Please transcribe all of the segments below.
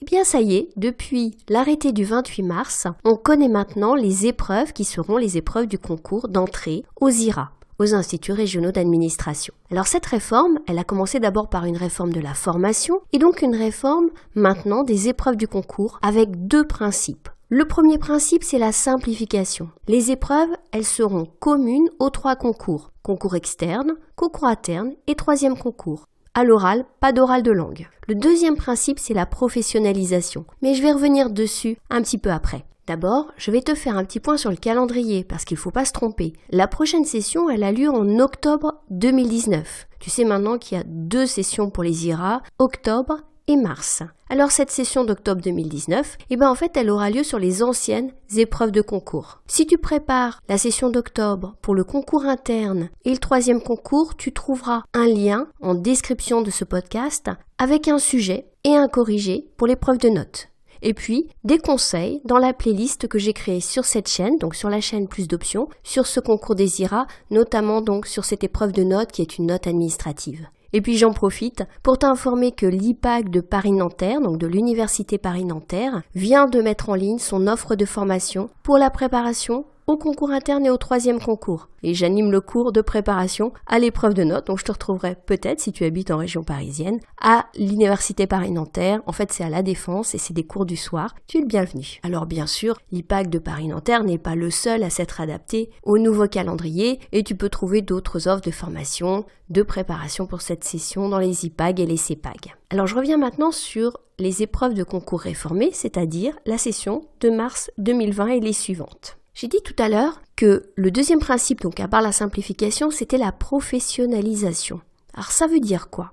bien ça y est, depuis l'arrêté du 28 mars, on connaît maintenant les épreuves qui seront les épreuves du concours d'entrée aux IRA, aux instituts régionaux d'administration. Alors cette réforme, elle a commencé d'abord par une réforme de la formation et donc une réforme maintenant des épreuves du concours avec deux principes. Le premier principe, c'est la simplification. Les épreuves, elles seront communes aux trois concours. Concours externe, concours interne et troisième concours. À l'oral, pas d'oral de langue. Le deuxième principe, c'est la professionnalisation. Mais je vais revenir dessus un petit peu après. D'abord, je vais te faire un petit point sur le calendrier parce qu'il ne faut pas se tromper. La prochaine session, elle a lieu en octobre 2019. Tu sais maintenant qu'il y a 2 sessions pour les IRA, octobre et mars. Alors cette session d'octobre 2019, en fait, elle aura lieu sur les anciennes épreuves de concours. Si tu prépares la session d'octobre pour le concours interne et le troisième concours, tu trouveras un lien en description de ce podcast avec un sujet et un corrigé pour l'épreuve de notes. Et puis, des conseils dans la playlist que j'ai créée sur cette chaîne, donc sur la chaîne Plus d'options, sur ce concours des IRA, notamment donc sur cette épreuve de notes qui est une note administrative. Et puis j'en profite pour t'informer que l'IPAG de Paris-Nanterre, donc de l'Université Paris-Nanterre, vient de mettre en ligne son offre de formation pour la préparation au concours interne et au troisième concours. Et j'anime le cours de préparation à l'épreuve de notes, donc je te retrouverai peut-être, si tu habites en région parisienne, à l'Université Paris-Nanterre. En fait, c'est à La Défense et c'est des cours du soir. Tu es le bienvenu. Alors bien sûr, l'IPAC de Paris-Nanterre n'est pas le seul à s'être adapté au nouveau calendrier et tu peux trouver d'autres offres de formation, de préparation pour cette session dans les IPAG et les CEPAG. Alors je reviens maintenant sur les épreuves de concours réformées, c'est-à-dire la session de mars 2020 et les suivantes. J'ai dit tout à l'heure que le deuxième principe, donc à part la simplification, c'était la professionnalisation. Alors ça veut dire quoi ?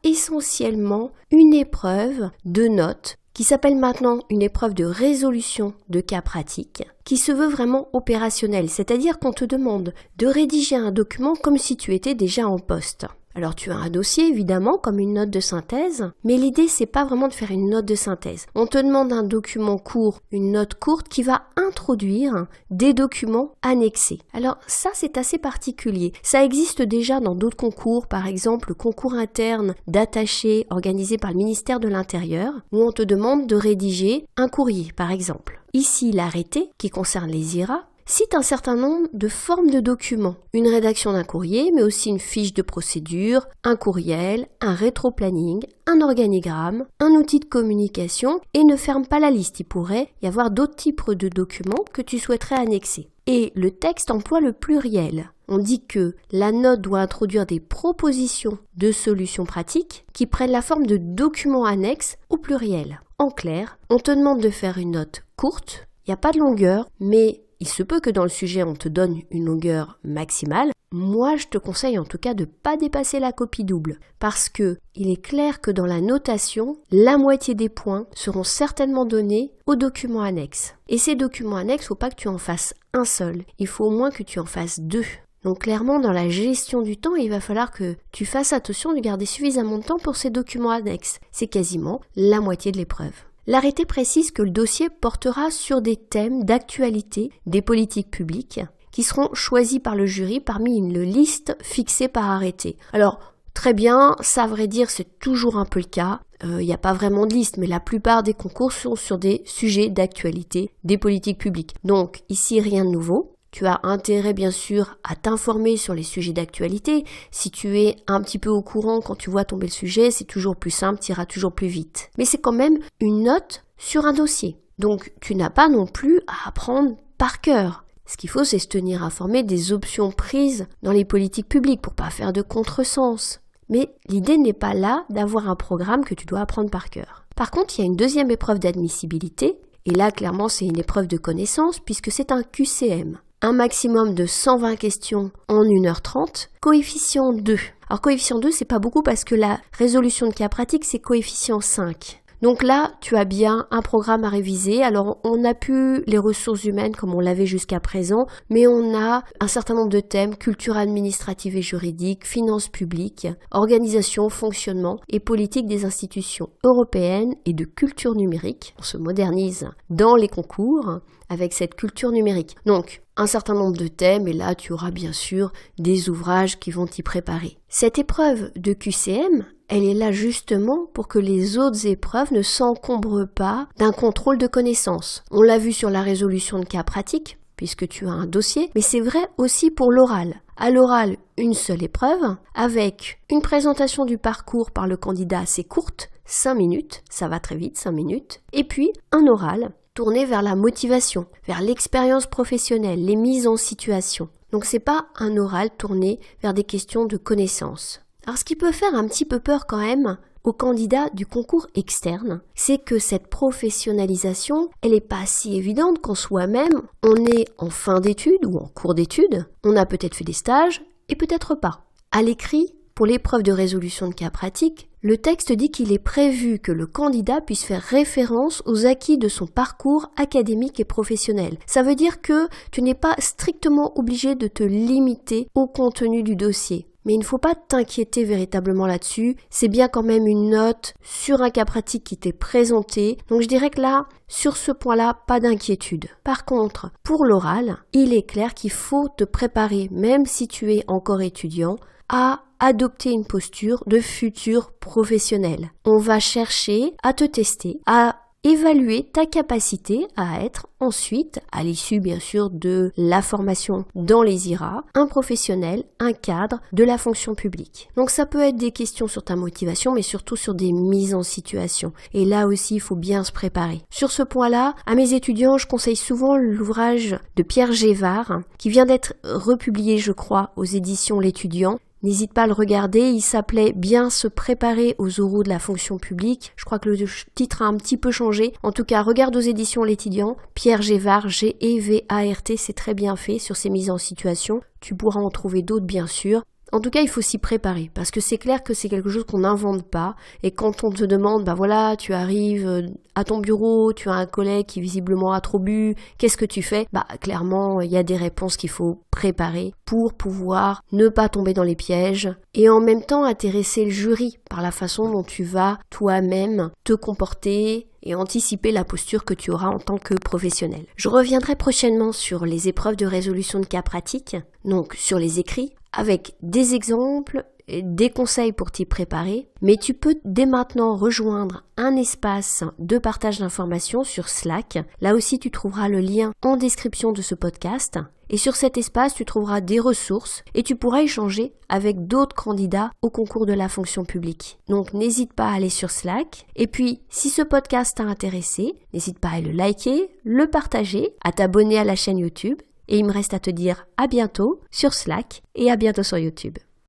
Essentiellement une épreuve de notes qui s'appelle maintenant une épreuve de résolution de cas pratiques, qui se veut vraiment opérationnelle, c'est-à-dire qu'on te demande de rédiger un document comme si tu étais déjà en poste. Alors tu as un dossier évidemment comme une note de synthèse, mais l'idée c'est pas vraiment de faire une note de synthèse. On te demande un document court, une note courte qui va introduire des documents annexés. Alors ça c'est assez particulier. Ça existe déjà dans d'autres concours, par exemple le concours interne d'attaché organisé par le ministère de l'Intérieur, où on te demande de rédiger un courrier par exemple. Ici l'arrêté qui concerne les IRA cite un certain nombre de formes de documents. Une rédaction d'un courrier, mais aussi une fiche de procédure, un courriel, un rétro-planning, un organigramme, un outil de communication et ne ferme pas la liste. Il pourrait y avoir d'autres types de documents que tu souhaiterais annexer. Et le texte emploie le pluriel. On dit que la note doit introduire des propositions de solutions pratiques qui prennent la forme de documents annexes au pluriel. En clair, on te demande de faire une note courte, il n'y a pas de longueur, mais il se peut que dans le sujet, on te donne une longueur maximale. Moi, je te conseille en tout cas de ne pas dépasser la copie double parce que il est clair que dans la notation, la moitié des points seront certainement donnés aux documents annexes. Et ces documents annexes, il ne faut pas que tu en fasses un seul. Il faut au moins que tu en fasses 2. Donc clairement, dans la gestion du temps, il va falloir que tu fasses attention de garder suffisamment de temps pour ces documents annexes. C'est quasiment la moitié de l'épreuve. L'arrêté précise que le dossier portera sur des thèmes d'actualité des politiques publiques qui seront choisis par le jury parmi une liste fixée par arrêté. Alors, très bien, ça à vrai dire c'est toujours un peu le cas. Il n'y a pas vraiment de liste, mais la plupart des concours sont sur des sujets d'actualité des politiques publiques. Donc ici, rien de nouveau. Tu as intérêt bien sûr à t'informer sur les sujets d'actualité. Si tu es un petit peu au courant quand tu vois tomber le sujet, c'est toujours plus simple, tu iras toujours plus vite. Mais c'est quand même une note sur un dossier. Donc tu n'as pas non plus à apprendre par cœur. Ce qu'il faut, c'est se tenir informé des options prises dans les politiques publiques pour pas faire de contresens. Mais l'idée n'est pas là d'avoir un programme que tu dois apprendre par cœur. Par contre, il y a une deuxième épreuve d'admissibilité. Et là, clairement, c'est une épreuve de connaissance puisque c'est un QCM. Un maximum de 120 questions en 1h30, coefficient 2. Alors coefficient 2, c'est pas beaucoup parce que la résolution de cas pratique, c'est coefficient 5. Donc là, tu as bien un programme à réviser. Alors, on n'a plus les ressources humaines comme on l'avait jusqu'à présent, mais on a un certain nombre de thèmes, culture administrative et juridique, finances publiques, organisation, fonctionnement et politique des institutions européennes et de culture numérique. On se modernise dans les concours avec cette culture numérique. Donc, un certain nombre de thèmes, et là, tu auras bien sûr des ouvrages qui vont t'y préparer. Cette épreuve de QCM, elle est là justement pour que les autres épreuves ne s'encombrent pas d'un contrôle de connaissances. On l'a vu sur la résolution de cas pratiques, puisque tu as un dossier, mais c'est vrai aussi pour l'oral. À l'oral, une seule épreuve, avec une présentation du parcours par le candidat assez courte, 5 minutes, ça va très vite, 5 minutes, et puis un oral tourné vers la motivation, vers l'expérience professionnelle, les mises en situation. Donc c'est pas un oral tourné vers des questions de connaissances. Alors ce qui peut faire un petit peu peur quand même aux candidats du concours externe, c'est que cette professionnalisation, elle n'est pas si évidente qu'en soi-même, on est en fin d'études ou en cours d'études, on a peut-être fait des stages et peut-être pas. À l'écrit, pour l'épreuve de résolution de cas pratique, le texte dit qu'il est prévu que le candidat puisse faire référence aux acquis de son parcours académique et professionnel. Ça veut dire que tu n'es pas strictement obligé de te limiter au contenu du dossier. Mais il ne faut pas t'inquiéter véritablement là-dessus, c'est bien quand même une note sur un cas pratique qui t'est présenté, donc je dirais que là, sur ce point-là, pas d'inquiétude. Par contre, pour l'oral, il est clair qu'il faut te préparer, même si tu es encore étudiant, à adopter une posture de futur professionnel. On va chercher à te tester, à évaluer ta capacité à être ensuite, à l'issue bien sûr de la formation dans les IRA, un professionnel, un cadre de la fonction publique. Donc ça peut être des questions sur ta motivation, mais surtout sur des mises en situation. Et là aussi, il faut bien se préparer. Sur ce point-là, à mes étudiants, je conseille souvent l'ouvrage de Pierre Gévard, qui vient d'être republié, je crois, aux éditions L'Étudiant. N'hésite pas à le regarder, il s'appelait « Bien se préparer aux oraux de la fonction publique ». Je crois que le titre a un petit peu changé. En tout cas, regarde aux éditions L'Étudiant. Pierre Gévard, G-E-V-A-R-T, c'est très bien fait sur ces mises en situation. Tu pourras en trouver d'autres, bien sûr. En tout cas, il faut s'y préparer, parce que c'est clair que c'est quelque chose qu'on n'invente pas, et quand on te demande, voilà, tu arrives à ton bureau, tu as un collègue qui visiblement a trop bu, qu'est-ce que tu fais? Clairement, il y a des réponses qu'il faut préparer pour pouvoir ne pas tomber dans les pièges, et en même temps intéresser le jury par la façon dont tu vas toi-même te comporter, et anticiper la posture que tu auras en tant que professionnel. Je reviendrai prochainement sur les épreuves de résolution de cas pratiques, donc sur les écrits, avec des exemples, des conseils pour t'y préparer, mais tu peux dès maintenant rejoindre un espace de partage d'informations sur Slack. Là aussi, tu trouveras le lien en description de ce podcast. Et sur cet espace, tu trouveras des ressources et tu pourras échanger avec d'autres candidats au concours de la fonction publique. Donc, n'hésite pas à aller sur Slack. Et puis, si ce podcast t'a intéressé, n'hésite pas à le liker, le partager, à t'abonner à la chaîne YouTube. Et il me reste à te dire à bientôt sur Slack et à bientôt sur YouTube.